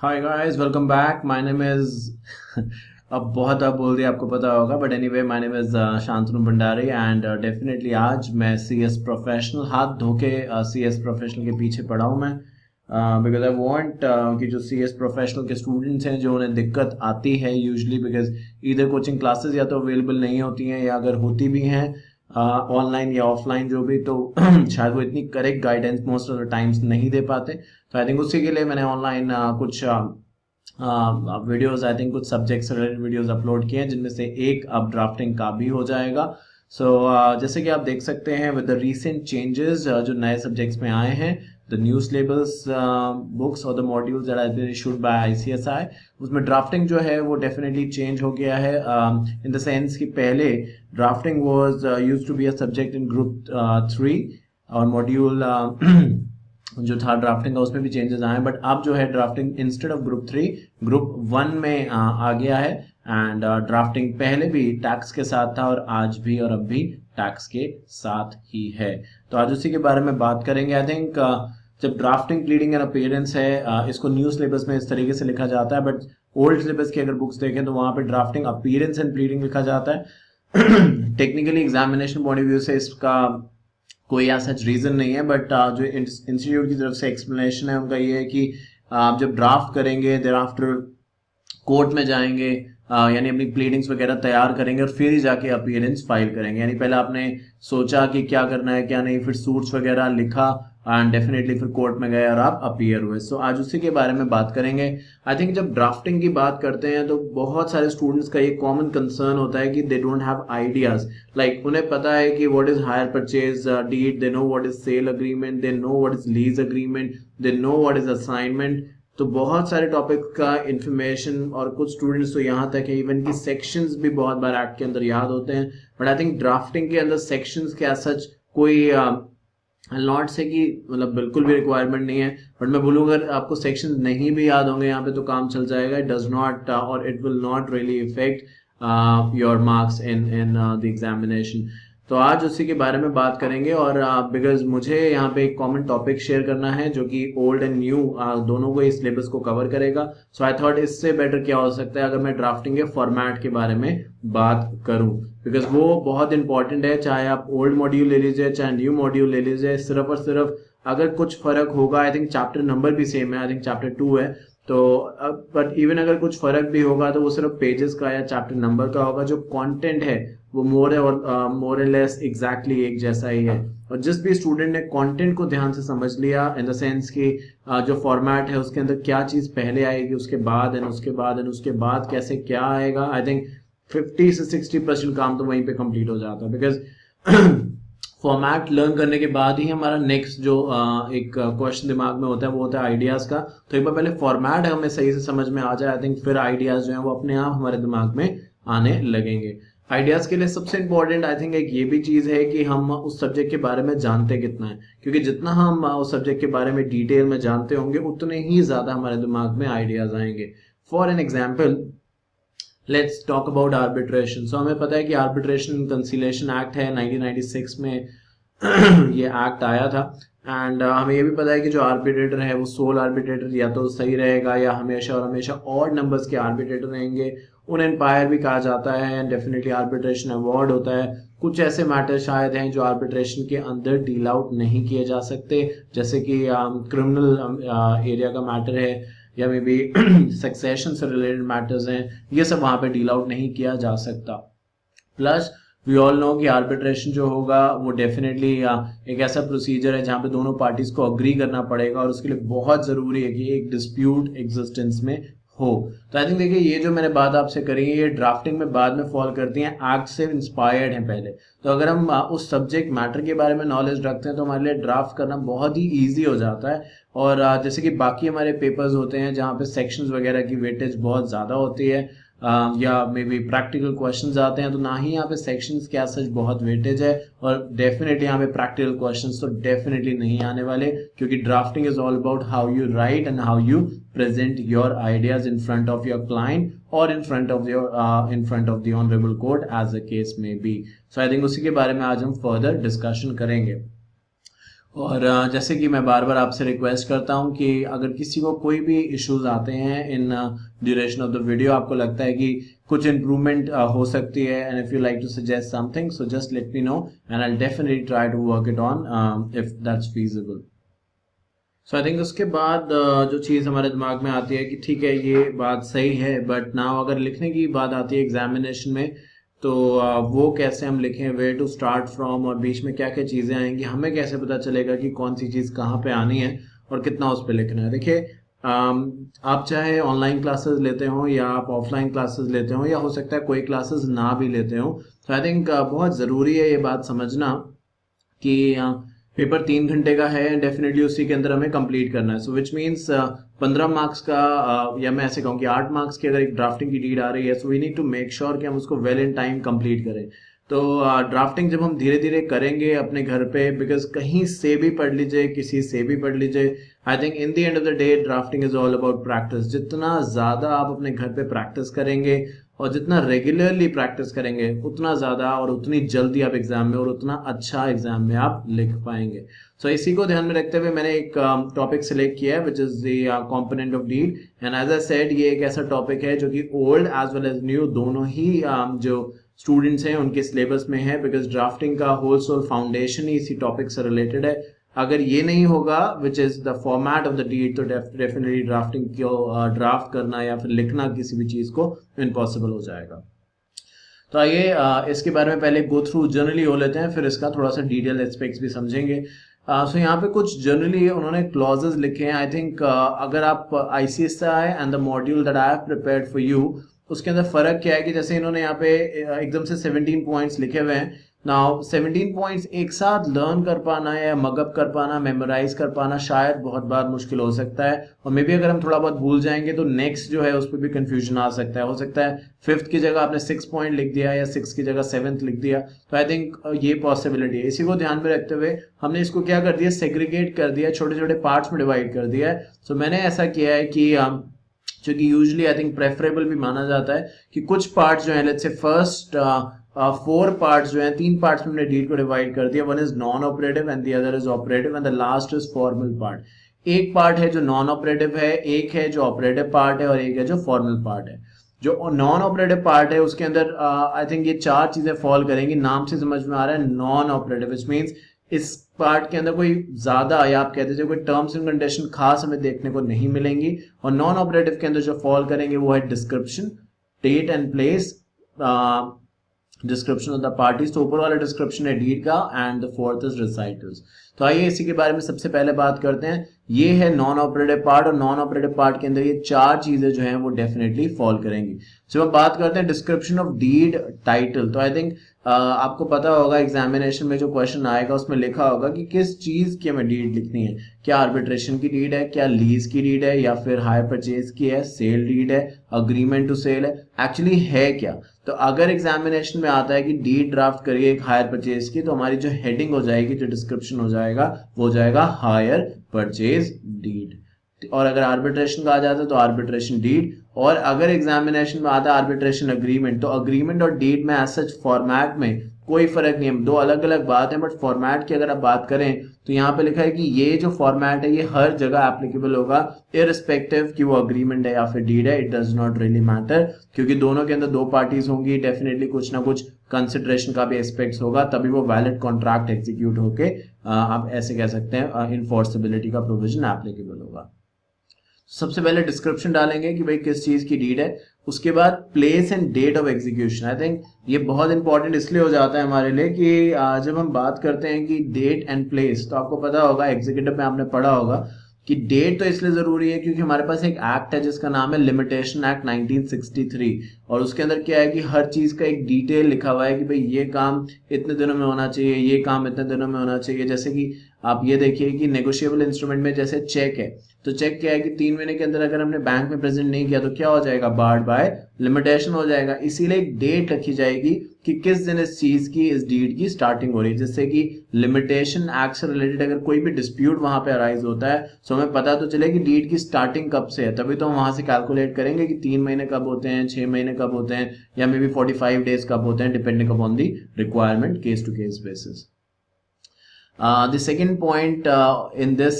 Hi guys, welcome back. My name is अब बोल दिया, आपको पता होगा, but anyway my name is Shantanu Bhandari and definitely आज मैं सीएस प्रोफेशनल हाथ धो के सीएस प्रोफेशनल के पीछे पड़ा हूँ मैं, बिकॉज आई वांट कि जो सीएस प्रोफेशनल के स्टूडेंट्स हैं जो उन्हें दिक्कत आती है यूजुअली बिकॉज इधर कोचिंग क्लासेस या तो अवेलेबल नहीं होती हैं या अगर होती भी हैं ऑनलाइन या ऑफलाइन जो भी, तो शायद वो इतनी correct guidance most of the times नहीं दे पाते। तो आई थिंक उसी के लिए मैंने ऑनलाइन कुछ वीडियोस, आई थिंक कुछ सब्जेक्ट से रिलेटेड वीडियोस अपलोड किए हैं, जिनमें से एक अब ड्राफ्टिंग का भी हो जाएगा। जैसे कि आप देख सकते हैं विद द रीसेंट चेंजेस जो नए सब्जेक्ट्स में आए हैं, द न्यू सिलेबस बुक्स और the modules that has been issued by ICSI, उसमें ड्राफ्टिंग जो है वो डेफिनेटली चेंज हो गया है इन द सेंस कि पहले drafting was used to be a subject in group 3 और मॉड्यूल जो था ड्राफ्टिंग का उसमें भी चेंजेस आए, बट अब जो है drafting instead of group 3 group 1 में आ गया है। एंड ड्राफ्टिंग पहले भी टैक्स के साथ था और आज भी और अब भी टैक्स के साथ ही है। तो आज उसी के बारे में बात करेंगे। आई थिंक जब ड्राफ्टिंग, प्लीडिंग एंड अपीयरेंस है, इसको न्यू सिलेबस में इस तरीके से लिखा जाता है, बट ओल्ड सिलेबस की अगर बुक्स देखें तो वहां पे ड्राफ्टिंग, अपीयरेंस एंड प्लीडिंग लिखा जाता है। Technically examination point of view से इसका कोई ऐसा रीजन नहीं है, बट जो इंस्टीट्यूट की तरफ से एक्सप्लेनेशन है उनका ये है कि आप जब ड्राफ्ट करेंगे देर आफ्टर कोर्ट में जाएंगे, यानी अपनी प्लीडिंग्स वगैरह तैयार करेंगे और फिर ही जाके अपीयरेंस फाइल करेंगे। यानी पहले आपने सोचा कि क्या करना है क्या नहीं, फिर सूट्स वगैरह लिखा एंड डेफिनेटली फिर कोर्ट में गए और आप अपीयर हुए। सो आज उसी के बारे में बात करेंगे। आई थिंक जब ड्राफ्टिंग की बात करते हैं तो बहुत सारे स्टूडेंट्स का ये कॉमन कंसर्न होता है कि they don't have ideas, like उन्हें पता है कि what is hire purchase deed, they know what is sale agreement, they know what is lease agreement, they know what is assignment. तो बहुत सारे टॉपिक का इंफॉर्मेशन, और कुछ स्टूडेंट्स तो यहाँ तक है इवन की सेक्शंस भी बहुत बार एक्ट के अंदर याद होते हैं, बट आई थिंक ड्राफ्टिंग के अंदर सेक्शंस के सच कोई नॉट से कि मतलब बिल्कुल भी रिक्वायरमेंट नहीं है, बट मैं बोलूँगा अगर आपको सेक्शंस नहीं भी याद होंगे यहाँ पे तो काम चल जाएगा। इट डज नॉट और it will not really effect your marks in the examination. तो आज उसी के बारे में बात करेंगे, और बिकॉज मुझे यहाँ पे एक कॉमन टॉपिक शेयर करना है जो कि ओल्ड एंड न्यू दोनों को इस सिलेबस को कवर करेगा। सो आई थॉट इससे बेटर क्या हो सकता है अगर मैं ड्राफ्टिंग के फॉर्मेट के बारे में बात करूं, बिकॉज वो बहुत इंपॉर्टेंट है। चाहे आप ओल्ड मॉड्यूल ले लीजिए चाहे न्यू मॉड्यूल ले लीजिए, सिर्फ और सिर्फ अगर कुछ फर्क होगा, आई थिंक चैप्टर नंबर भी सेम है, आई थिंक चैप्टर 2 है, तो बट इवन अगर कुछ फर्क भी होगा तो वो सिर्फ पेजेस का या चैप्टर नंबर का होगा। जो कंटेंट है वो मोर एंड लेस एग्जैक्टली एक जैसा ही है। और जिस भी स्टूडेंट ने कंटेंट को ध्यान से समझ लिया इन द सेंस कि जो फॉर्मेट है उसके अंदर क्या चीज पहले आएगी, उसके बाद एंड उसके बाद कैसे क्या आएगा, आई थिंक 50 से 60% काम तो वहीं पे कंप्लीट हो जाता है। बिकॉज फॉर्मेट लर्न करने के बाद ही हमारा नेक्स्ट जो एक क्वेश्चन दिमाग में होता है वो होता है आइडियाज का। तो एक बार पहले फॉर्मेट हमें सही से समझ में आ जाए, आई थिंक फिर आइडियाज जो है वो अपने आप हमारे दिमाग में आने लगेंगे। आइडियाज के लिए सबसे इंपॉर्टेंट आई थिंक एक ये भी चीज है कि हम उस सब्जेक्ट के बारे में जानते कितना है, क्योंकि जितना हम उस सब्जेक्ट के बारे में डिटेल में जानते होंगे उतने ही ज्यादा हमारे दिमाग में आइडियाज आएंगे। For an example let's talk about arbitration. So हमें पता है कि आर्बिट्रेशन कंसीलिएशन एक्ट है 1996 में ये एक्ट आया था, एंड हमें ये भी पता है कि जो आर्बिट्रेटर है वो सोल आर्बिट्रेटर या तो सही रहेगा या हमेशा और हमेशा ऑड नंबर्स के आर्बिट्रेटर रहेंगे। उन्हें एम्पायर भी कहा जाता है एंड डेफिनेटली आर्बिट्रेशन अवार्ड होता है। कुछ ऐसे मैटर शायद हैं जो आर्बिट्रेशन के अंदर डील आउट नहीं किए जा सकते, जैसे कि क्रिमिनल एरिया का मैटर है या मे बी सक्सेशन से रिलेटेड मैटर्स हैं, ये सब वहां पे डील आउट नहीं किया जा सकता। प्लस वी ऑल नो कि आर्बिट्रेशन जो होगा वो डेफिनेटली एक ऐसा प्रोसीजर है जहां पे दोनों पार्टीज को अग्री करना पड़ेगा, और उसके लिए बहुत जरूरी है कि एक डिस्प्यूट एग्जिस्टेंस में हो। तो आई थिंक देखिए ये जो मैंने बात आपसे करी है ये ड्राफ्टिंग में बाद में फॉल करती हैं, एक्ट से इंस्पायर्ड है पहले। तो अगर हम उस सब्जेक्ट मैटर के बारे में नॉलेज रखते हैं तो हमारे लिए ड्राफ्ट करना बहुत ही ईजी हो जाता है। और जैसे कि बाकी हमारे पेपर्स होते हैं जहाँ पे सेक्शंस वगैरह की वेटेज बहुत ज़्यादा होती है, या मे बी प्रैक्टिकल क्वेश्चंस आते हैं, तो ना ही यहाँ पे सेक्शंस के सच बहुत वेटेज है, और डेफिनेटली यहाँ पे प्रैक्टिकल क्वेश्चंस तो डेफिनेटली नहीं आने वाले, क्योंकि drafting is all about how you write and how you present your ideas in front of your client और in front of the honourable court as a case में बी। सो आई थिंक उसी के बारे में आज हम फर्दर डिस्कशन करेंगे। और जैसे कि मैं बार बार आपसे रिक्वेस्ट करता हूं कि अगर किसी को कोई भी इश्यूज आते हैं in duration of the video, आपको लगता है कि कुछ इम्प्रूवमेंट हो सकती है, and if you like to suggest something, so just let me know and I will definitely try to work it on if that's feasible. So I think उसके बाद जो चीज़ हमारे दिमाग में आती है कि ठीक है ये बात सही है, बट नाउ अगर लिखने की बात आती है एग्जामिनेशन में, तो वो कैसे हम लिखें, वेयर टू स्टार्ट फ्रॉम, और बीच में क्या क्या चीज़ें आएंगी, हमें कैसे पता चलेगा कि कौन सी चीज़ कहाँ पे आनी है और कितना उस पर लिखना है। देखिए आप चाहे ऑनलाइन क्लासेस लेते हो या आप ऑफलाइन क्लासेस लेते हो, या हो सकता है कोई क्लासेस ना भी लेते हो, तो आई थिंक बहुत ज़रूरी है ये बात समझना कि पेपर 3 घंटे का है, डेफिनेटली उसी के अंदर हमें कंप्लीट करना है। सो विच मीन्स 15 मार्क्स का या मैं ऐसे कहूँ कि 8 मार्क्स की अगर एक ड्राफ्टिंग की डीड आ रही है, so we need to make sure कि हम उसको वेल इन टाइम कंप्लीट करें। तो ड्राफ्टिंग जब हम धीरे धीरे करेंगे अपने घर पे, बिकॉज कहीं से भी पढ़ लीजिए, किसी से भी पढ़ लीजिए, I think in the end of the day drafting is all about practice. जितना ज़्यादा आप अपने घर पे प्रैक्टिस करेंगे और जितना रेगुलरली प्रैक्टिस करेंगे, उतना ज़्यादा और उतनी जल्दी आप एग्जाम में और उतना अच्छा एग्जाम में आप लिख पाएंगे। सो इसी को ध्यान में रखते हुए मैंने एक टॉपिक सिलेक्ट किया है, which is the component of deed. And as I said, ये एक ऐसा टॉपिक है जो कि old as well as new दोनों ही जो स्टूडेंट्स हैं उनके सिलेबस में है, बिकॉज ड्राफ्टिंग का होल सोल फाउंडेशन ही इसी टॉपिक से रिलेटेड है। अगर ये नहीं होगा which is the format of the deed, तो डेफिनेटली ड्राफ्टिंग को ड्राफ्ट करना या फिर लिखना किसी भी चीज को इम्पॉसिबल हो जाएगा। तो आइए इसके बारे में पहले गो थ्रू जनरली हो लेते हैं, फिर इसका थोड़ा सा डिटेल एस्पेक्ट्स भी समझेंगे। सो यहाँ पे कुछ जनरली उन्होंने क्लॉजेस लिखे हैं। आई थिंक अगर आप ICSI and the module that I have prepared for you, उसके अंदर फर्क क्या है कि जैसे इन्होंने यहाँ पे एकदम से 17 पॉइंट्स लिखे हुए हैं। नाउ 17 पॉइंट्स एक साथ लर्न कर पाना या मगअप कर पाना, मेमोराइज कर पाना शायद बहुत बार मुश्किल हो सकता है, और मे बी अगर हम थोड़ा बहुत भूल जाएंगे तो नेक्स्ट जो है उस पर भी कंफ्यूजन आ सकता है। हो सकता है 5th की जगह आपने 6 पॉइंट लिख दिया या 6 की जगह 7th लिख दिया, तो आई थिंक ये पॉसिबिलिटी है। इसी को ध्यान में रखते हुए हमने इसको क्या कर दिया, सेग्रीगेट कर दिया, छोटे छोटे पार्ट्स में डिवाइड कर दिया है। सो मैंने ऐसा किया है कि जो कि यूजली आई थिंक प्रेफरेबल भी माना जाता है कि कुछ पार्ट्स जो है, लेट्स से फर्स्ट 4 पार्ट्स जो हैं, 3 पार्ट्स में हमने डीड को डिवाइड कर दिया। One is non operative and the other is operative and the last is formal part. एक पार्ट है जो नॉन ऑपरेटिव है, एक है जो ऑपरेटिव पार्ट है, और एक है जो फॉर्मल पार्ट है। जो नॉन ऑपरेटिव पार्ट है उसके अंदर आई थिंक ये 4 चीजें फॉल करेंगी। नाम से समझ में आ रहा है नॉन ऑपरेटिव, विच मीन्स इस पार्ट के अंदर कोई ज्यादा, या आप कहते हैं कोई टर्म्स एंड कंडीशन खास हमें देखने को नहीं मिलेंगी। और नॉन ऑपरेटिव के अंदर जो फॉल करेंगे वो है description, date and place, description of the parties. तो ऊपर वाला डिस्क्रिप्शन है डीड का, and the fourth is recitals. तो आइए इसी के बारे में सबसे पहले बात करते हैं। ये है नॉन ऑपरेटिव पार्ट, और नॉन ऑपरेटिव पार्ट के अंदर ये 4 चीजें जो हैं वो डेफिनेटली फॉल करेंगी। जब हम बात करते हैं डिस्क्रिप्शन ऑफ डीड टाइटल, तो आई थिंक आपको पता होगा एग्जामिनेशन में जो क्वेश्चन आएगा उसमें लिखा होगा कि किस चीज की हमें डीड लिखनी है। क्या आर्बिट्रेशन की डीड है, क्या लीज की डीड है, या फिर हायर परचेज की है, सेल डीड है, अग्रीमेंट टू सेल है, एक्चुअली है क्या। तो अगर एग्जामिनेशन में आता है कि डीड ड्राफ्ट करिए एक हायर परचेज की, तो हमारी जो हेडिंग हो जाएगी, जो डिस्क्रिप्शन हो जाएगा, वो हो जाएगा हायर परचेज डीड। और अगर आर्बिट्रेशन का आ जाता है तो आर्बिट्रेशन डीड, और अगर एग्जामिनेशन में आता है आर्बिट्रेशन अग्रीमेंट, तो अग्रीमेंट और डीड में एज सच फॉर्मेट में कोई फर्क नहीं है, 2 अलग अलग बात है। बट फॉर्मेट की अगर आप बात करें तो यहाँ पे लिखा है कि ये जो फॉर्मेट है ये हर जगह एप्लीकेबल होगा, इररिस्पेक्टिव कि वो अग्रीमेंट है या फिर डीड है, it does not really matter, क्योंकि दोनों के अंदर 2 पार्टीज होंगी, डेफिनेटली कुछ ना कुछ कंसिडरेशन का भी एस्पेक्ट्स होगा, तभी वो वैलिड कॉन्ट्रैक्ट एग्जीक्यूट होके आप ऐसे कह सकते हैं इन्फोर्सेबिलिटी का प्रोविजन एप्लीकेबल होगा। सबसे पहले डिस्क्रिप्शन डालेंगे कि भाई किस चीज की डीड है, उसके बाद place and date of execution. I think ये बहुत इंपॉर्टेंट इसलिए हो जाता है हमारे लिए कि जब हम बात करते हैं कि डेट एंड प्लेस, तो आपको पता होगा एग्जीक्यूटिव में आपने पढ़ा होगा कि डेट तो इसलिए जरूरी है क्योंकि हमारे पास एक एक्ट है जिसका नाम है लिमिटेशन एक्ट 1963, और उसके अंदर क्या है कि हर चीज का एक डिटेल लिखा हुआ है कि भाई ये काम इतने दिनों में होना चाहिए, ये काम इतने दिनों में होना चाहिए। जैसे कि आप ये देखिए कि नेगोशिएबल इंस्ट्रूमेंट में जैसे चेक है, तो चेक क्या है कि 3 महीने के अंदर अगर हमने बैंक में प्रेजेंट नहीं किया तो क्या हो जाएगा, बार्ड बाय लिमिटेशन हो जाएगा। इसीलिए एक डेट रखी जाएगी कि किस दिन इस चीज की, इस डीड की स्टार्टिंग हो रही है, जिससे कि लिमिटेशन एक्ट से रिलेटेड अगर कोई भी डिस्प्यूट वहां पे अराइज होता है तो हमें पता तो चले कि डीड की स्टार्टिंग कब से है, तभी तो हम वहां से कैलकुलेट करेंगे कि 3 महीने कब होते हैं, 6 महीने कब होते हैं, या मे बी 45 डेज कब होते हैं, depending upon the requirement, case to case basis. The second point in this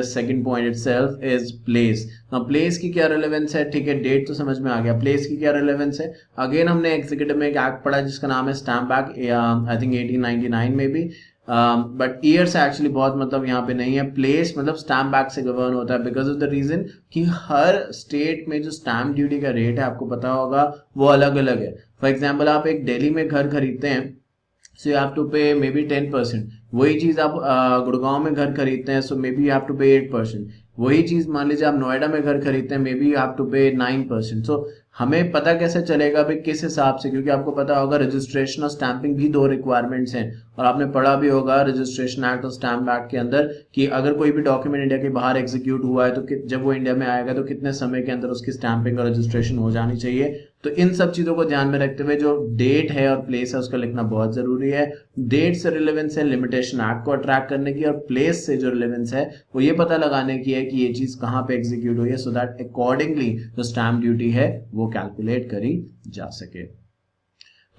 second point itself is place. Now place की क्या relevance है, ठीक है, डेट तो समझ में आ गया, place की क्या relevance है. अगेन हमने एग्जीक्यूटिव में एक एक्ट पढ़ा जिसका नाम है स्टैम्प एक्ट, आई थिंक 1899 में भी, बट ईयर्स एक्चुअली बहुत मतलब यहाँ पे नहीं है. प्लेस मतलब स्टैम्प एक्ट से गवर्न होता है बिकॉज ऑफ द रीजन कि हर स्टेट में जो स्टैम्प ड्यूटी का रेट है आपको पता होगा वो अलग अलग है. फॉर एग्जाम्पल आप एक दिल्ली में घर खरीदते हैं, सो यू हैव टू पे मे बी 10%. वही चीज आप गुड़गांव में घर खरीदते हैं, so maybe you have to pay 8%. वही चीज मान लीजिए आप नोएडा में घर खरीदते हैं, maybe you have to pay 9%. सो हमें पता कैसे चलेगा भाई किस हिसाब से, क्योंकि आपको पता होगा रजिस्ट्रेशन और स्टैंपिंग भी दो रिक्वायरमेंट्स हैं, और आपने पढ़ा भी होगा रजिस्ट्रेशन एक्ट और स्टैम्प एक्ट के अंदर कि अगर कोई भी डॉक्यूमेंट इंडिया के बाहर एग्जीक्यूट हुआ है तो जब वो इंडिया में आएगा तो कितने समय के अंदर उसकी स्टैंपिंग और रजिस्ट्रेशन हो जानी चाहिए. तो इन सब चीजों को ध्यान में रखते हुए जो डेट है और प्लेस है उसका लिखना बहुत जरूरी है. डेट से रिलेवेंस है लिमिटेशन एक्ट को अट्रैक्ट करने की, और प्लेस से जो रिलेवेंस है वो ये पता लगाने की है कि ये चीज कहाँ पे एग्जीक्यूट हुई है, सो दैट अकॉर्डिंगली जो स्टैम्प ड्यूटी है वो कैलकुलेट करी जा सके.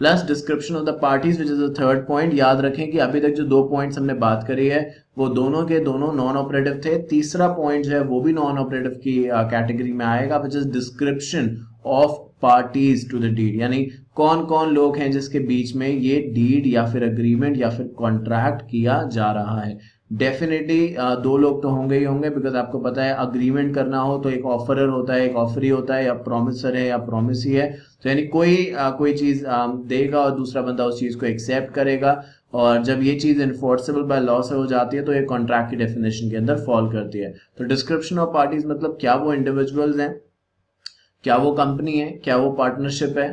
Plus description of the parties which is the third point. याद रखें कि अभी तक जो दो पॉइंट्स हमने बात करी है वो दोनों के दोनों नॉन ऑपरेटिव थे. तीसरा पॉइंट जो है वो भी नॉन ऑपरेटिव की कैटेगरी में आएगा, which is description of parties to the deed, यानी कौन कौन लोग हैं जिसके बीच में ये डीड या फिर अग्रीमेंट या फिर कॉन्ट्रैक्ट किया जा रहा है. डेफिनेटली दो लोग तो होंगे ही होंगे, बिकॉज आपको पता है अग्रीमेंट करना हो तो एक ऑफरर होता है, एक ऑफरी होता है, या प्रोमिसर है या प्रोमिसी है. तो यानी कोई चीज देगा और दूसरा बंदा उस चीज को एक्सेप्ट करेगा, और जब ये चीज इन्फोर्सेबल बाय लॉ से हो जाती है तो ये कॉन्ट्रैक्ट की डेफिनेशन के अंदर फॉल करती है. तो डिस्क्रिप्शन ऑफ पार्टीज मतलब क्या वो इंडिविजुअल्स हैं, क्या वो कंपनी है, क्या वो पार्टनरशिप है,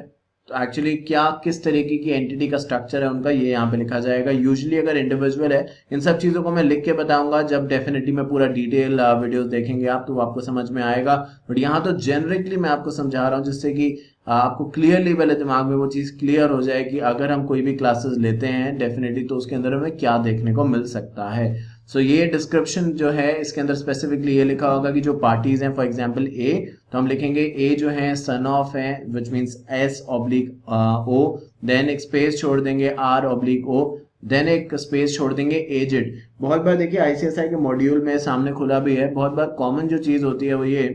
तो एक्चुअली क्या किस तरीके की एंटिटी का स्ट्रक्चर है उनका, ये यहाँ पे लिखा जाएगा. यूजुअली अगर इंडिविजुअल है, इन सब चीजों को मैं लिख के बताऊंगा जब डेफिनेटली मैं पूरा डिटेल वीडियोस देखेंगे आप, तो आपको समझ में आएगा. बट यहाँ तो जेनरिकली मैं आपको समझा रहा हूँ जिससे कि आपको क्लियरली पहले दिमाग में वो चीज क्लियर हो जाए कि अगर हम कोई भी क्लासेस लेते हैं डेफिनेटली तो उसके अंदर हमें क्या देखने को मिल सकता है. सो ये डिस्क्रिप्शन जो है इसके अंदर स्पेसिफिकली ये लिखा होगा कि जो पार्टीज हैं, फॉर एग्जांपल ए, तो हम लिखेंगे ए जो है सन ऑफ है, which means S oblique O, then एक स्पेस छोड़ देंगे आर ऑब्लिक ओ, देन एक स्पेस छोड़ देंगे एजेड. बहुत बार देखिए आईसीएसआई के मॉड्यूल में सामने खुला भी है, बहुत बार कॉमन जो चीज होती है वो ये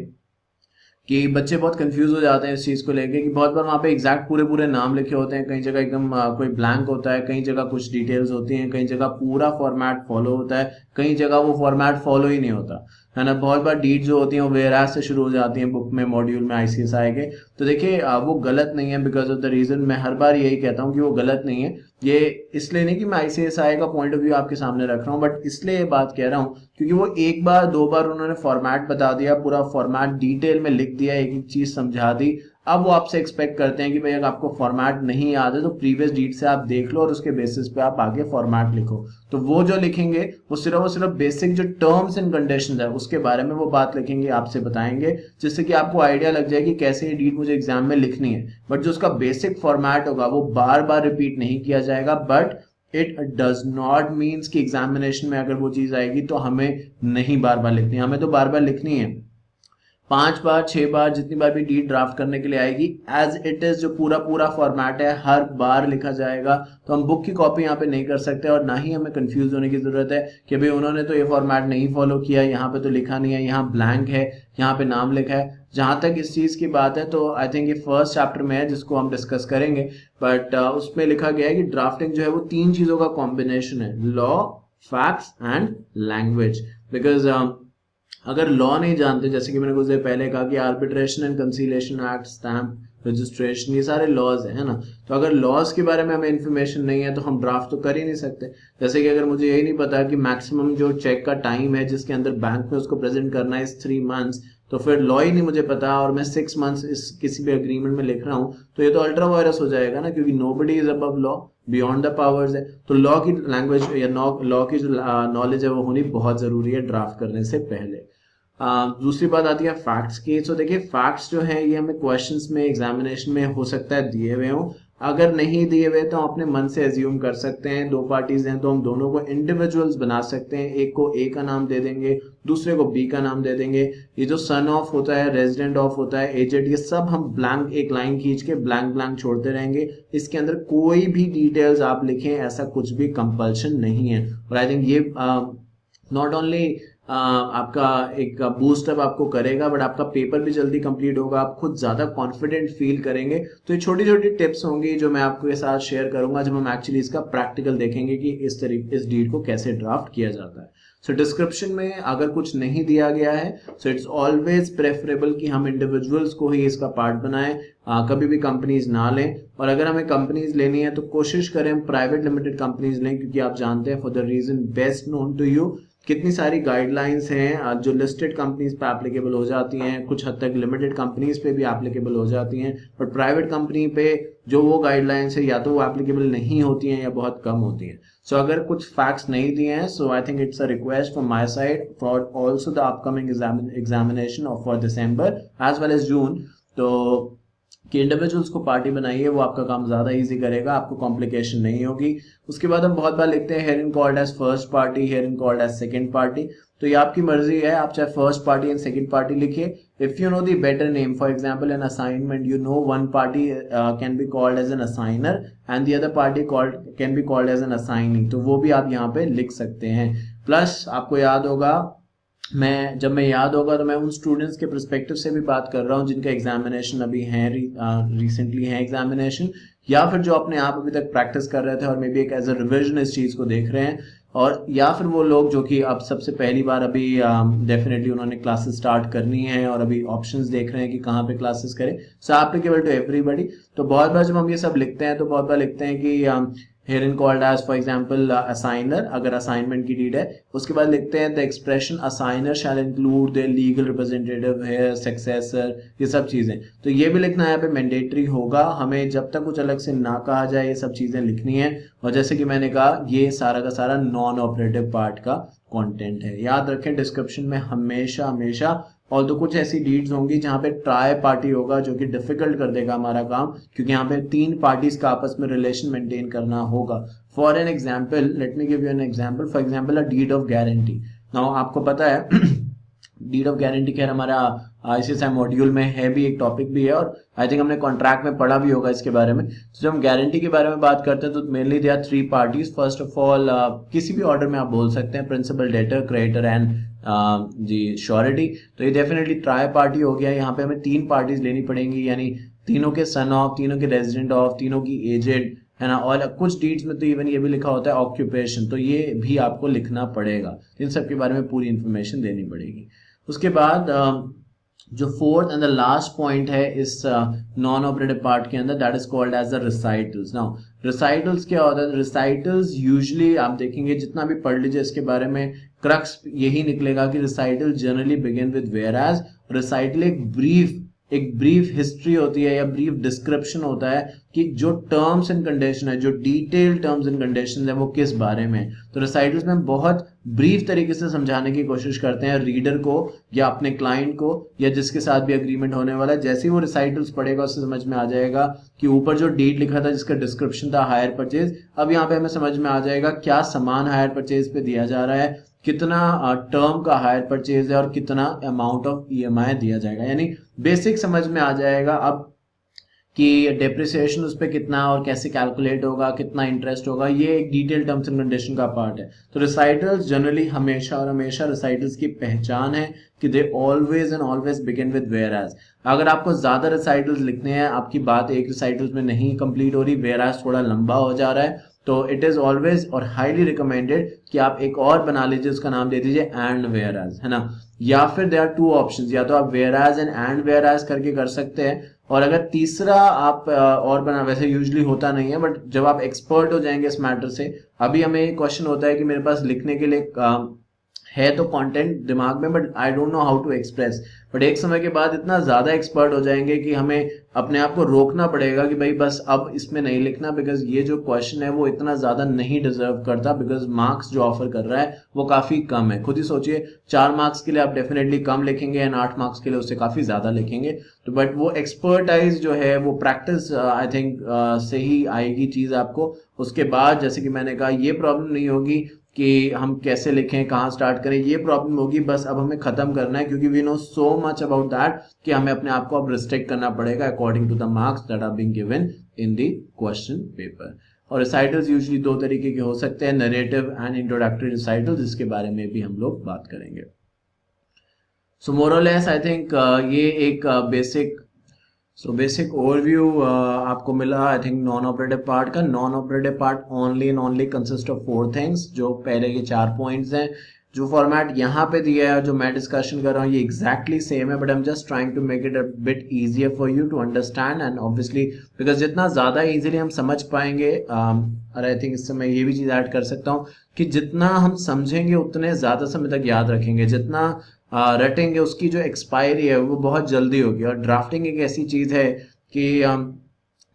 कि बच्चे बहुत कंफ्यूज हो जाते हैं इस चीज को लेके कि बहुत बार वहाँ पे एग्जैक्ट पूरे पूरे नाम लिखे होते हैं, कई जगह एकदम कोई ब्लैंक होता है, कई जगह कुछ डिटेल्स होती हैं, कई जगह पूरा फॉर्मेट फॉलो होता है, कई जगह वो फॉर्मेट फॉलो ही नहीं होता है ना. बहुत बार डीट जो होती हैं वो वेयरएज से शुरू हो जाती हैं बुक में, मॉड्यूल में आईसीएसआई के. तो देखिए वो गलत नहीं है, बिकॉज ऑफ द रीजन मैं हर बार यही कहता हूँ कि वो गलत नहीं है. ये इसलिए नहीं कि मैं आईसीएसआई का पॉइंट ऑफ व्यू आपके सामने रख रहा हूँ, बट इसलिए ये बात कह रहा हूँ क्योंकि वो एक बार दो बार उन्होंने फॉर्मेट बता दिया, पूरा फॉर्मेट डिटेल में लिख दिया, एक एक चीज समझा दी. अब वो आपसे एक्सपेक्ट करते हैं कि भाई अगर आपको फॉर्मेट नहीं याद है तो प्रीवियस डीट से आप देख लो और उसके बेसिस पे आप आगे फॉर्मेट लिखो. तो वो जो लिखेंगे वो सिर्फ बेसिक जो टर्म्स एंड कंडीशंस है उसके बारे में वो बात लिखेंगे, आपसे बताएंगे, जिससे कि आपको आइडिया लग जाए कि कैसे ये डीट मुझे एग्जाम में लिखनी है. बट जो उसका बेसिक फॉर्मेट होगा वो बार बार रिपीट नहीं किया जाएगा. But it does not means कि एग्जामिनेशन में अगर वो चीज आएगी तो हमें नहीं बार बार लिखनी है, हमें तो बार बार लिखनी है 5 बार 6 बार जितनी बार भी डीट ड्राफ्ट करने के लिए आएगी. एज इट इज जो पूरा फॉर्मेट है हर बार लिखा जाएगा. तो हम बुक की कॉपी यहाँ पे नहीं कर सकते और ना ही हमें कंफ्यूज होने की जरूरत है कि भाई उन्होंने तो ये फॉर्मेट नहीं फॉलो किया, यहाँ पे तो लिखा नहीं है, यहाँ ब्लैंक है, यहाँ पे नाम लिखा है. जहां तक इस चीज की बात है तो आई थिंक ये फर्स्ट चैप्टर में है जिसको हम डिस्कस करेंगे. बट उसमें लिखा गया है कि ड्राफ्टिंग जो है वो 3 चीजों का कॉम्बिनेशन है, law, facts and language. Because अगर लॉ नहीं जानते, जैसे कि मैंने कुछ देर पहले कहा कि arbitration and conciliation act, stamp, registration, ये सारे लॉज है ना. तो अगर लॉज के बारे में हमें इन्फॉर्मेशन नहीं है तो हम ड्राफ्ट तो कर ही नहीं सकते. जैसे कि अगर मुझे यही नहीं पता कि मैक्सिमम जो चेक का टाइम है जिसके अंदर बैंक में उसको प्रेजेंट करना है 3 मंथ्स, तो फिर लॉ ही नहीं मुझे पता और मैं 6 मंथ्स इस किसी भी अग्रीमेंट में लिख रहा हूँ, तो ये तो अल्ट्रा वायरस हो जाएगा ना, क्योंकि nobody is above law, beyond the powers है. तो लॉ की लैंग्वेज या लॉ की जो नॉलेज है वो होनी बहुत जरूरी है ड्राफ्ट करने से पहले. दूसरी बात आती है फैक्ट्स की. तो देखिए फैक्ट्स जो है ये हमें क्वेश्चंस में, एग्जामिनेशन में हो सकता है दिए हुए हों, अगर नहीं दिए हुए तो हम अपने मन से एज्यूम कर सकते हैं, दो पार्टीज हैं तो हम दोनों को इंडिविजुअल्स बना सकते हैं, एक को ए का नाम दे देंगे, दूसरे को बी का नाम दे देंगे। ये जो सन ऑफ होता है, रेजिडेंट ऑफ होता है, एजेड, ये सब हम ब्लैंक एक लाइन खींच के ब्लैंक ब्लैंक छोड़ते रहेंगे। इसके अंदर कोई भी डिटेल्स आप लिखें, ऐसा कुछ भी कंपल्शन नहीं है। और आई थिंक ये नॉट ओनली आपका एक बूस्टअप आपको करेगा, बट आपका पेपर भी जल्दी कंप्लीट होगा, आप खुद ज्यादा कॉन्फिडेंट फील करेंगे। तो ये छोटी छोटी टिप्स होंगी जो मैं आपको के साथ शेयर करूंगा जब हम एक्चुअली इसका प्रैक्टिकल देखेंगे कि इस डीड को कैसे ड्राफ्ट किया जाता है। सो डिस्क्रिप्शन में अगर कुछ नहीं दिया गया है, सो इट्स ऑलवेज प्रेफरेबल कि हम इंडिविजुअल्स को ही इसका पार्ट बनाएं, कभी भी कंपनीज ना लें। और अगर हमें कंपनीज लेनी है तो कोशिश करें हम प्राइवेट लिमिटेड कंपनीज लें, क्योंकि आप जानते हैं for the reason best known to you कितनी सारी गाइडलाइंस हैं जो लिस्टेड कंपनीज पे एप्लीकेबल हो जाती हैं, कुछ हद तक लिमिटेड कंपनीज पे भी एप्लीकेबल हो जाती हैं, बट प्राइवेट कंपनी पे जो वो गाइडलाइंस है या तो वो एप्लीकेबल नहीं होती हैं या बहुत कम होती हैं। सो अगर कुछ फैक्ट्स नहीं दिए हैं, so I think it's a request from my side for also the upcoming examination of for December as well as June, तो कि इंडिविजुअल्स को पार्टी बनाइए, वो आपका काम ज्यादा इजी करेगा, आपको कॉम्प्लिकेशन नहीं होगी। उसके बाद हम बहुत बार लिखते हैं hearing called as first party, hearing called as second party, तो ये आपकी मर्जी है, आप चाहे first party and second party लिखिए। If you know the better name, for example an assignment, you know one party can be called as an assignor and the other party can be called as an assigning, तो वो भी आप यहाँ पे लिख सकते हैं। प्लस आपको याद होगा, जब मैं याद होगा तो मैं उन स्टूडेंट्स के पर्सपेक्टिव से भी बात कर रहा हूँ जिनका एग्जामिनेशन अभी है, रिसेंटली है एग्जामिनेशन, या फिर जो अपने आप अभी तक प्रैक्टिस कर रहे थे और मे बी एक एज अ रिविजन इस चीज को देख रहे हैं, और या फिर वो लोग जो कि अब सबसे पहली बार अभी डेफिनेटली उन्होंने क्लासेस स्टार्ट करनी है और अभी ऑप्शंस देख रहे हैं कि कहाँ पे क्लासेस करें। सो एप्लीकेबल टू एवरीबडी। तो बहुत बार जब हम ये सब लिखते हैं तो बहुत बार लिखते हैं कि herein called as for example assigner, अगर असाइनमेंट की डीड है, उसके बाद लिखते हैं the expression assigner shall include their legal representative, heir, successor, ये सब चीजें, तो ये भी लिखना यहाँ पे मैंडेटरी होगा, हमें जब तक कुछ अलग से ना कहा जाए ये सब चीजें लिखनी है। और जैसे कि मैंने कहा ये सारा का सारा नॉन ऑपरेटिव पार्ट का कंटेंट है। याद रखें डिस्क्रिप्शन में हमेशा हमेशा, और तो कुछ ऐसी डीड्स होंगी जहां पे ट्राई पार्टी होगा जो कि डिफिकल्ट कर देगा हमारा काम, क्योंकि यहाँ पे तीन पार्टीज का आपस में रिलेशन मेंटेन करना होगा। For an example, let me give you an example, for example a deed of guarantee. Now आपको पता है डीड ऑफ गारंटी खैर हमारा ICSI मॉड्यूल में है भी, एक टॉपिक भी है, और आई थिंक हमने कॉन्ट्रैक्ट में पढ़ा भी होगा इसके बारे में। तो जब हम गारंटी के बारे में बात करते हैं तो mainly they are three parties. First of all किसी भी ऑर्डर में आप बोल सकते हैं, principal, debtor, creditor and the surety. तो ये डेफिनेटली ट्राई पार्टी हो गया। यहाँ पे हमें तीन पार्टीज लेनी पड़ेंगी, यानी तीनों के सन ऑफ, तीनों के रेजिडेंट ऑफ, तीनों की एजेड, है ना। और कुछ डीड्स में तो इवन ये भी लिखा होता है ऑक्यूपेशन, तो ये भी आपको लिखना पड़ेगा। इन सब के बारे में पूरी इंफॉर्मेशन देनी पड़ेगी। उसके बाद जो fourth and the last point है इस नॉन ऑपरेटिव पार्ट के अंदर, that is called as the recitals. Now recitals क्या होता है? रिसाइटल्स यूजुअली आप देखेंगे, जितना भी पढ़ लीजिए इसके बारे में, क्रक्स यही निकलेगा कि recital generally begin with whereas. Recital एक ब्रीफ हिस्ट्री होती है या ब्रीफ डिस्क्रिप्शन होता है कि जो टर्म्स एंड कंडीशन है, जो डिटेल टर्म्स एंड कंडीशन है वो किस बारे में। तो रिसाइटल्स में बहुत ब्रीफ तरीके से समझाने की कोशिश करते हैं रीडर को या अपने क्लाइंट को या जिसके साथ भी अग्रीमेंट होने वाला है। जैसे ही वो रिसाइटल्स पढ़ेगा उससे समझ में आ जाएगा कि ऊपर जो डीड लिखा था जिसका डिस्क्रिप्शन था हायर परचेज, अब यहाँ पे हमें समझ में आ जाएगा क्या सामान हायर परचेज पे दिया जा रहा है, कितना टर्म का हायर परचेज है और कितना अमाउंट ऑफ EMI दिया जाएगा। यानी बेसिक समझ में आ जाएगा अब कि डेप्रिसिएशन उस पर कितना और कैसे कैलकुलेट होगा, कितना इंटरेस्ट होगा, ये एक डिटेल टर्म्स एंड कंडीशन का पार्ट है। तो रिसाइटल्स जनरली हमेशा और हमेशा रिसाइटल्स की पहचान है कि they always and always begin with whereas. अगर आपको ज्यादा रिसाइटल्स लिखने हैं, आपकी बात एक रिसाइटल्स में नहीं कंप्लीट हो रही, वेयर एज थोड़ा लंबा हो जा रहा है, तो इट इज ऑलवेज और हाईली रिकमेंडेड कि आप एक और बना लीजिए, उसका नाम दे दीजिए एंड वेयर एज, है ना। या फिर देयर आर टू ऑप्शंस, या तो आप whereas and whereas करके कर सकते हैं, और अगर तीसरा आप और बना, वैसे यूजुअली होता नहीं है, बट जब आप एक्सपर्ट हो जाएंगे इस मैटर से, अभी हमें क्वेश्चन होता है कि मेरे पास लिखने के लिए है तो कंटेंट दिमाग में, but I don't know how to express. But एक समय के बाद इतना ज़्यादा एक्सपर्ट हो जाएंगे कि हमें अपने आप को रोकना पड़ेगा कि भाई बस अब इसमें नहीं लिखना, बिकॉज ये जो क्वेश्चन है वो इतना ज़्यादा नहीं डिजर्व करता, बिकॉज मार्क्स जो ऑफर कर रहा है वो काफ़ी कम है। खुद ही सोचिए, 4 मार्क्स के लिए आप डेफिनेटली कम लिखेंगे एंड 8 मार्क्स के लिए उससे काफ़ी ज़्यादा लिखेंगे। तो बट वो एक्सपर्टाइज जो है वो प्रैक्टिस आई थिंक से ही आएगी चीज़ आपको। उसके बाद जैसे कि मैंने कहा, ये प्रॉब्लम नहीं होगी कि हम कैसे लिखें, कहाँ स्टार्ट करें, ये प्रॉब्लम होगी बस अब हमें खत्म करना है, क्योंकि we know so much about that कि हमें अपने आप को अब रिस्ट्रिक्ट करना पड़ेगा according to the marks that are being given in the question paper. और रिसाइटल्स यूजुअली 2 तरीके के हो सकते हैं, नरेटिव एंड इंट्रोडक्टरी रिसाइटल, जिसके बारे में भी हम लोग बात करेंगे। सो मोर और लेस आई थिंक ये एक बेसिक ओवरव्यू आपको मिला I think non operative part का। Non operative part only and only consist of 4 things, जो पहले के 4 पॉइंट्स हैं। जो फॉर्मेट यहाँ पे दिया है, जो मैं डिस्कशन कर रहा हूँ, ये एग्जैक्टली सेम है, but I am just trying to make it a bit easier for you to understand and obviously because जितना ज़्यादा इजीली हम समझ पाएंगे, और आई थिंक इससे मैं ये भी चीज़ ऐड कर सकता हूँ कि जितना हम समझेंगे उतने ज़्यादा समय तक याद रखेंगे, जितना रटेंगे उसकी जो एक्सपायरी है वो बहुत जल्दी होगी। और ड्राफ्टिंग एक ऐसी चीज़ है कि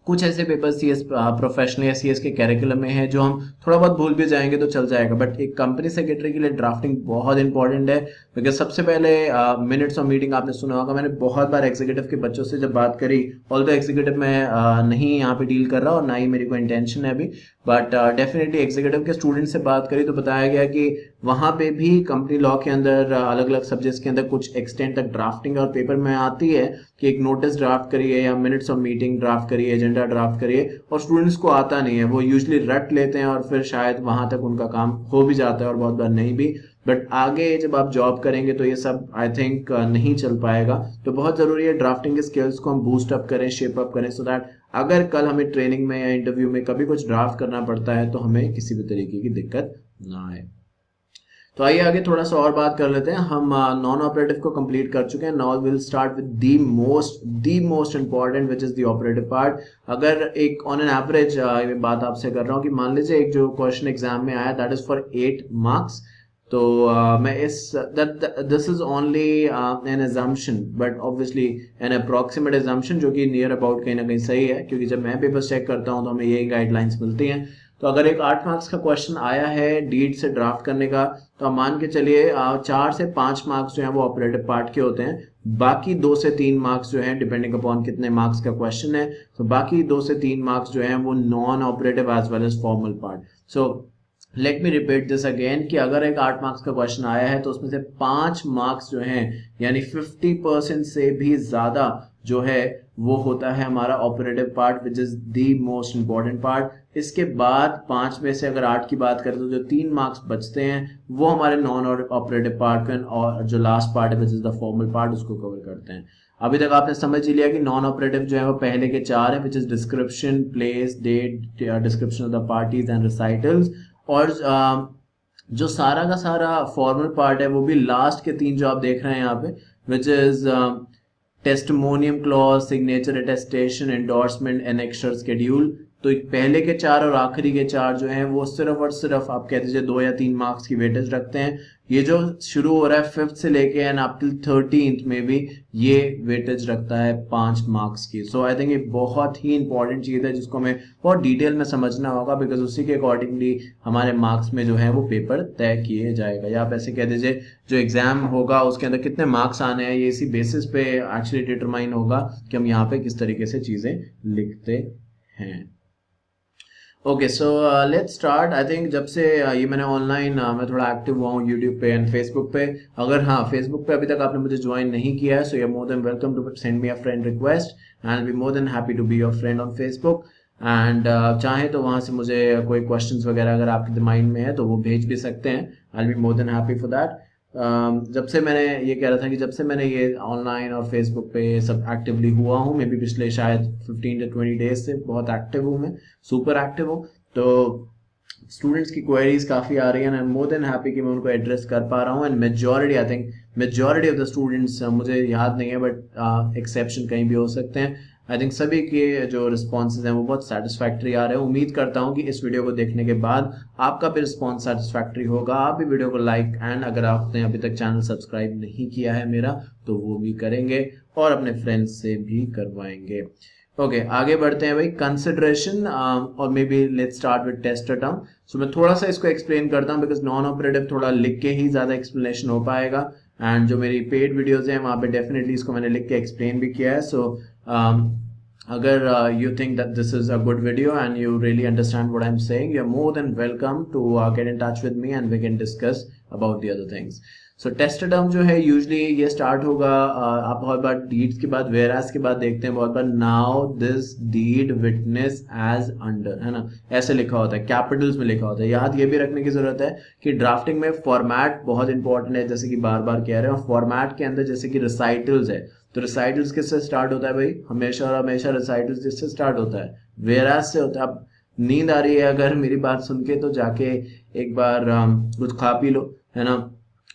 कुछ ऐसे पेपर सीएस प्रोफेशनल या सीएस के कैरिकुलम में है जो हम थोड़ा बहुत भूल भी जाएंगे तो चल जाएगा, बट एक कंपनी सेक्रेटरी के लिए ड्राफ्टिंग बहुत इंपॉर्टेंट है। बिकॉज सबसे पहले मिनट्स ऑफ मीटिंग आपने सुना होगा, मैंने बहुत बार एग्जीक्यूटिव के बच्चों से जब बात करी, ऑल्दो एग्जीक्यूटिव में नहीं यहाँ पे डील कर रहा और ना ही मेरी कोई इंटेंशन है अभी, बट डेफिनेटली एग्जीक्यूटिव के स्टूडेंट से बात करी तो बताया गया कि वहाँ पे भी कंपनी लॉ के अंदर अलग अलग सब्जेक्ट्स के अंदर कुछ एक्सटेंट तक ड्राफ्टिंग और पेपर में आती है कि एक नोटिस ड्राफ्ट करिए या मिनट्स ऑफ मीटिंग ड्राफ्ट करिए, एजेंडा ड्राफ्ट करिए, और स्टूडेंट्स को आता नहीं है, वो यूजुअली रट लेते हैं और फिर शायद वहां तक उनका काम हो भी जाता है और बहुत बार नहीं भी। बट आगे जब आप जॉब करेंगे तो ये सब आई थिंक नहीं चल पाएगा। तो बहुत जरूरी है ड्राफ्टिंग के स्किल्स को हम बूस्ट अप करें, शेप अप करें, सो दैट अगर कल हमें ट्रेनिंग में या इंटरव्यू में कभी कुछ ड्राफ्ट करना पड़ता है तो हमें किसी भी तरीके की दिक्कत ना आए। तो आइए आगे थोड़ा सा और बात कर लेते हैं। हम नॉन ऑपरेटिव को कंप्लीट कर चुके हैं। Now will start with the most important which is the operative part. अगर एक ऑन एन एवरेज ये बात आपसे कर रहा हूँ कि मान लीजिए एक जो क्वेश्चन एग्जाम में आया दैट इज फॉर 8 मार्क्स, तो मैं this is only an assumption, but obviously N approximate assumption, जो कि नियर अबाउट कहीं ना कहीं सही है, क्योंकि जब मैं पेपर चेक करता हूँ तो हमें यही गाइडलाइंस मिलती हैं। तो अगर एक 8 मार्क्स का क्वेश्चन आया है डीड से ड्राफ्ट करने का, तो आप मान के चलिए 4 से 5 मार्क्स जो है वो ऑपरेटिव पार्ट के होते हैं, बाकी 2 से 3 मार्क्स जो है डिपेंडिंग अपॉन कितने मार्क्स का क्वेश्चन है, तो बाकी 2 से 3 मार्क्स जो है वो non operative as well as formal part. So let me repeat this again कि अगर एक 8 मार्क्स का क्वेश्चन आया है तो उसमें से 5 मार्क्स जो हैं यानी 50% से भी ज्यादा जो है वो होता है हमारा operative part, which is the most important part. इसके बाद 5 में से अगर 8 की बात करें तो जो 3 मार्क्स बचते हैं वो हमारे नॉन ऑपरेटिव पार्ट और जो लास्ट पार्ट है which is the formal part, उसको कवर करते हैं। अभी तक आपने समझ ही लिया कि नॉन ऑपरेटिव जो है वो पहले के 4 है, which is description, place, date, description of the parties and recitals, और जो सारा का सारा फॉर्मल पार्ट है वो भी लास्ट के 3 जो आप देख रहे हैं यहाँ पे, which is testimonium clause, signature attestation, endorsement, annexure, schedule. तो पहले के 4 और आखिरी के 4 जो हैं वो सिर्फ और सिर्फ आप कह दीजिए 2 या 3 मार्क्स की वेटेज रखते हैं। ये जो शुरू हो रहा है 5th से लेके एंड अप टिल 13th में भी ये वेटेज रखता है 5 मार्क्स की। सो आई थिंक ये बहुत ही इंपॉर्टेंट चीज़ है जिसको हमें बहुत डिटेल में समझना होगा, बिकॉज उसी के अकॉर्डिंगली हमारे मार्क्स में जो है वो पेपर तय किए जाएगा। या आप ऐसे कह दीजिए जो एग्जाम होगा उसके अंदर कितने मार्क्स आने हैं, ये इसी बेसिस पे एक्चुअली डिटरमाइन होगा कि हम यहाँ पे किस तरीके से चीज़ें लिखते हैं। Okay, so let's start. I think जब से ये मैंने ऑनलाइन मैं थोड़ा एक्टिव हुआ हूँ यूट्यूब पे एंड फेसबुक पे। अगर हाँ फेसबुक पे अभी तक आपने मुझे ज्वाइन नहीं किया है, so you are more than welcome to send me a friend request and I will be more than happy to be your friend on Facebook. And चाहे तो वहाँ से मुझे कोई क्वेश्चंस वगैरह अगर आपके माइंड में है तो वो भेज भी सकते हैं। आई will be more than happy for that. जब से मैंने ये कह रहा था कि जब से मैंने ये ऑनलाइन और फेसबुक पे सब एक्टिवली हुआ हूँ, मे बी पिछले शायद 15 to 20 डेज से बहुत एक्टिव हूँ, मैं सुपर एक्टिव हूँ। तो स्टूडेंट्स की क्वेरीज काफ़ी आ रही हैं एंड मोर देन हैप्पी कि मैं उनको एड्रेस कर पा रहा हूँ। And majority of the students, मुझे याद नहीं है बट एक्सेप्शन कहीं भी हो सकते हैं, आई थिंक सभी के जो रिस्पॉन्सेज हैं वो बहुत सेटिस्फैक्ट्री आ रहे हैं। उम्मीद करता हूँ कि इस वीडियो को देखने के बाद आपका भी रिस्पॉन्स सेटिस्फैक्ट्री होगा। आप भी वीडियो को लाइक एंड अगर आपने अभी तक चैनल सब्सक्राइब नहीं किया है मेरा तो वो भी करेंगे और अपने फ्रेंड्स से भी करवाएंगे। ओके, आगे बढ़ते हैं भाई। कंसिडरेशन और may be let's start with test term. So मैं थोड़ा सा इसको एक्सप्लेन करता हूँ बिकॉज नॉन ऑपरेटिव थोड़ा लिख के ही ज़्यादा एक्सप्लेनेशन हो पाएगा एंड जो मेरी पेड वीडियोज़ हैं वहाँ पे डेफिनेटली इसको मैंने लिख के एक्सप्लेन भी किया है। सो अगर you think that this is a good video and you really understand what I'm saying, you're more than welcome to get in touch with me and we can discuss about the other things. So test term जो है usually ये start होगा आप बहुत बार deeds के बाद whereas के बाद देखते हैं बहुत बार now this deed witness as under, है ना, ऐसे लिखा होता है, capitals में लिखा होता है। याद ये भी रखने की जरूरत है कि ड्राफ्टिंग में फॉर्मेट बहुत इंपॉर्टेंट है, जैसे कि बार बार कह रहे हैं। और फॉर्मेट के अंदर जैसे कि रिसाइटल्स है तो रिसाइटल्स किससे स्टार्ट होता है भाई? हमेशा और हमेशा रिसाइटल्स जिससे स्टार्ट होता है? वेराज से होता है। अब नींद आ रही है अगर मेरी बात सुन के तो जाके एक बार कुछ खा पी लो, है ना,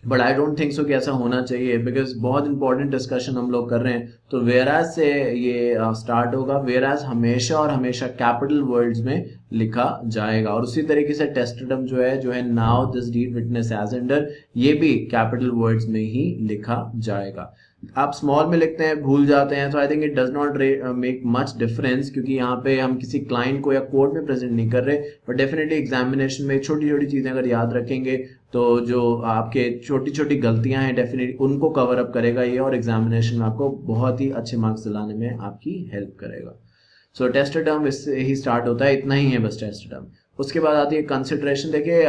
but I don't think so कि ऐसा होना चाहिए बिकॉज बहुत इंपॉर्टेंट डिस्कशन हम लोग कर रहे हैं। तो वेराज से ये स्टार्ट होगा। वेराज हमेशा और हमेशा कैपिटल वर्ड्स में लिखा जाएगा और उसी तरीके से टेस्टडम जो है now this deed witness as under, ये भी कैपिटल वर्ड्स में ही लिखा जाएगा। आप स्मॉल में लिखते हैं भूल जाते हैं तो I think it does not make much difference क्योंकि यहाँ पे हम किसी क्लाइंट को या कोर्ट में प्रेजेंट नहीं कर रहे, बट डेफिनेटली एग्जामिनेशन में छोटी छोटी चीजें अगर याद रखेंगे तो जो आपके छोटी छोटी गलतियां हैं डेफिनेटली उनको कवर अप करेगा ये और एग्जामिनेशन में आपको बहुत ही अच्छे मार्क्स दिलाने में आपकी हेल्प करेगा। सो टेस्ट टर्म इससे ही स्टार्ट होता है, इतना ही है बस टेस्ट टर्म। उसके बाद आती है कंसिडरेशन। देखिए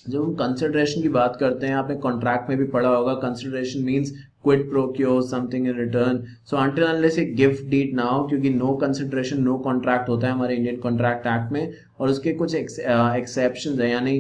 जब हम कंसिडरेशन की बात करते हैं आपने कॉन्ट्रैक्ट में भी पढ़ा होगा, consideration means quid pro quo, something in return. So until unless a gift deed now, क्योंकि no consideration no contract होता है हमारे इंडियन कॉन्ट्रैक्ट एक्ट में और उसके कुछ एक्सेप्शंस है, यानी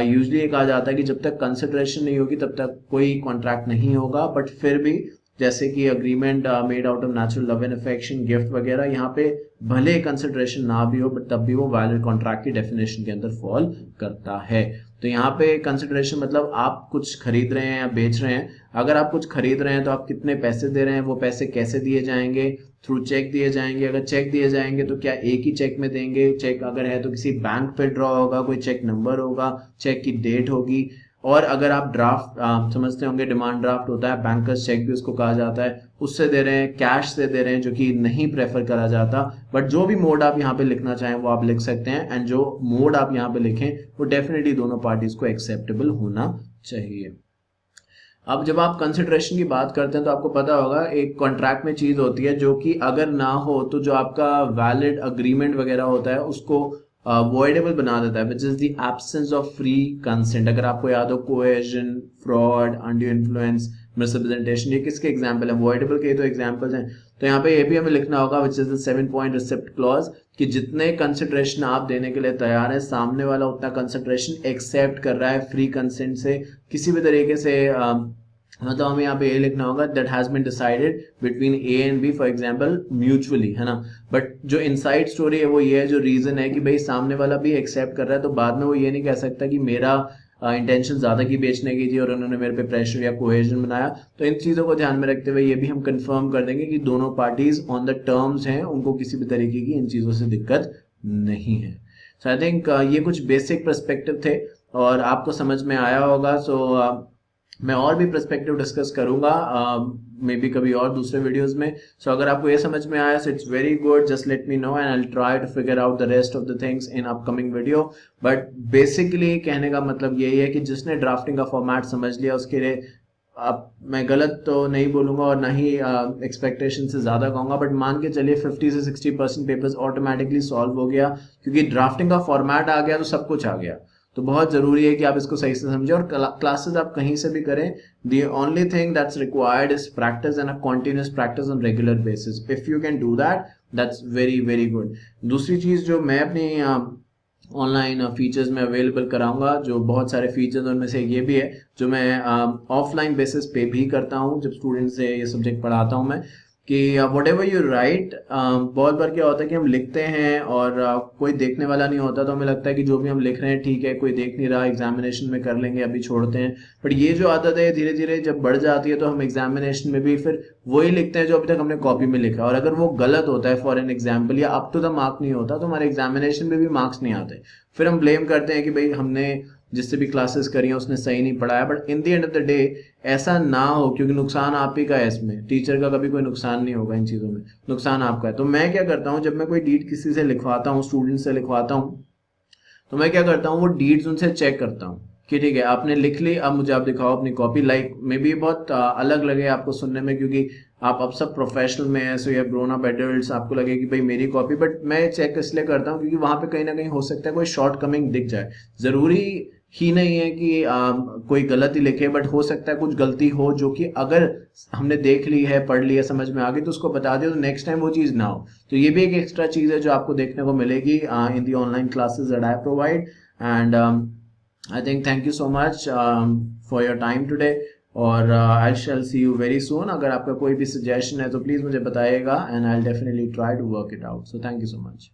यूजली कहा जाता है कि जब तक कंसिडरेशन नहीं होगी तब तक कोई कॉन्ट्रैक्ट नहीं होगा, बट फिर भी जैसे कि agreement made out of natural love and affection, gift वगैरह, यहाँ पे भले कंसिडरेशन ना भी हो बट तब भी वो वैलिड कॉन्ट्रैक्ट की डेफिनेशन के अंदर फॉल करता है। तो यहाँ पे कंसिडरेशन मतलब आप कुछ खरीद रहे हैं या बेच रहे हैं। अगर आप कुछ खरीद रहे हैं तो आप कितने पैसे दे रहे हैं, वो पैसे कैसे दिए जाएंगे, थ्रू चेक दिए जाएंगे। अगर चेक दिए जाएंगे तो क्या एक ही चेक में देंगे, चेक अगर है तो किसी बैंक पे ड्रॉ होगा, कोई चेक नंबर होगा, चेक की डेट होगी। और अगर आप ड्राफ्ट समझते होंगे, डिमांड ड्राफ्ट होता है, बैंकर्स चेक भी उसको कहा जाता है, उससे दे रहे हैं, कैश से दे रहे हैं जो कि नहीं प्रेफर करा जाता, बट जो भी मोड आप यहाँ पे लिखना चाहें वो आप लिख सकते हैं एंड जो मोड आप यहाँ पे लिखें वो डेफिनेटली दोनों पार्टीज को एक्सेप्टेबल होना चाहिए। अब जब आप कंसिडरेशन की बात करते हैं तो आपको पता होगा एक कॉन्ट्रैक्ट में चीज होती है जो कि अगर ना हो तो जो आपका वैलिड अग्रीमेंट वगैरह होता है उसको वॉइडेबल बना देता है, which is the absence of free consent. अगर आपको याद हो कोएजन, फ्रॉड, अनड्यू इन्फ्लुएंस, मिसरिप्रेजेंटेशन, ये किसके एग्जांपल है? वॉइडेबल के तो एग्जांपल्स हैं। तो यहाँ पे ये भी हमें लिखना होगा which is the 7 point receipt clause कि जितने कंसिडरेशन आप देने के लिए तैयार है सामने वाला उतना कंसिडरेशन एक्सेप्ट कर रहा है फ्री कंसेंट से, किसी भी तरीके से मतलब हमें यहाँ पे ये लिखना होगा that has been decided between A and B for example mutually, है ना। बट जो इनसाइड स्टोरी है वो ये है, जो रीजन है कि भाई सामने वाला भी एक्सेप्ट कर रहा है तो बाद में वो ये नहीं कह सकता कि मेरा इंटेंशन ज्यादा की बेचने की थी और उन्होंने मेरे पे प्रेशर या कोहेजन बनाया। तो इन चीजों को ध्यान में रखते हुए ये भी हम कंफर्म कर देंगे कि दोनों पार्टीज ऑन द टर्म्स हैं, उनको किसी भी तरीके की इन चीजों से दिक्कत नहीं है। सो आई थिंक ये कुछ बेसिक पर्सपेक्टिव थे और आपको समझ में आया होगा। सो मैं और भी पर्सपेक्टिव डिस्कस करूंगा मे बी कभी और दूसरे वीडियोस में। सो अगर आपको ये समझ में आया so it's very good, just let me know and I will try to figure out the rest of the things in upcoming video. But basically कहने का मतलब यही है कि जिसने ड्राफ्टिंग का फॉर्मेट समझ लिया उसके लिए अब मैं गलत तो नहीं बोलूंगा और ना ही एक्सपेक्टेशन से ज्यादा कहूंगा, बट मान के चलिए 50 से 60% पेपर्स ऑटोमेटिकली सॉल्व हो गया क्योंकि ड्राफ्टिंग का फॉर्मेट आ गया तो सब कुछ आ गया। तो बहुत जरूरी है कि आप इसको सही से समझें और क्लासेस आप कहीं से भी करें। The only thing that's required is practice and a continuous practice on regular basis. If you can do that, that's very very good. दूसरी चीज जो मैं अपनी ऑनलाइन फीचर्स में अवेलेबल कराऊंगा, जो बहुत सारे फीचर्स उनमें से ये भी है जो मैं ऑफलाइन बेसिस पे भी करता हूँ जब स्टूडेंट से ये सब्जेक्ट पढ़ाता हूँ मैं। कि वट एवर यू राइट, बहुत बार क्या होता है कि हम लिखते हैं और कोई देखने वाला नहीं होता, तो हमें लगता है कि जो भी हम लिख रहे हैं ठीक है, कोई देख नहीं रहा, एग्जामिनेशन में कर लेंगे, अभी छोड़ते हैं। बट ये जो आदत है धीरे धीरे जब बढ़ जाती है तो हम एग्जामिनेशन में भी फिर वही लिखते हैं जो अभी तक हमने कॉपी में लिखा, और अगर वो गलत होता है फॉर एन एग्जाम्पल या अप टू द मार्क नहीं होता, तो हमारे एग्जामिनेशन में भी मार्क्स नहीं आते। फिर हम ब्लेम करते हैं कि भाई हमने जिससे भी क्लासेस करी हैं उसने सही नहीं पढ़ाया। But in the end of the day ऐसा ना हो, क्योंकि नुकसान आप ही का है, इसमें टीचर का कभी कोई नुकसान नहीं होगा, इन चीज़ों में नुकसान आपका है। तो मैं क्या करता हूँ, जब मैं कोई डीड किसी से लिखवाता हूँ, स्टूडेंट से लिखवाता हूँ, तो मैं क्या करता हूँ, वो डीड्स उनसे चेक करता हूँ कि ठीक है आपने लिख ली, अब मुझे आप दिखाओ अपनी कॉपी। लाइक मे बी बहुत अलग लगे आपको सुनने में, क्योंकि आप अब सब प्रोफेशनल में है, सो या ग्रोन अप एडल्ट्स, आपको लगे कि भाई मेरी कॉपी। बट मैं चेक इसलिए करता हूँ क्योंकि वहां पे कहीं ना कहीं हो सकता है कोई शॉर्ट कमिंग दिख जाए। जरूरी ही नहीं है कि कोई गलती लिखे, बट हो सकता है कुछ गलती हो जो कि अगर हमने देख ली है, पढ़ ली है, समझ में आ गई, तो उसको बता दिया, तो नेक्स्ट टाइम वो चीज़ ना हो। तो ये भी एक एक्स्ट्रा चीज़ है जो आपको देखने को मिलेगी in the online classes that I provide. And I think thank you so much for your time today, और I shall see you very soon। अगर आपका कोई भी सजेशन है तो प्लीज़ मुझे बताइएगा, and I'll definitely try to work it out. So thank you so much.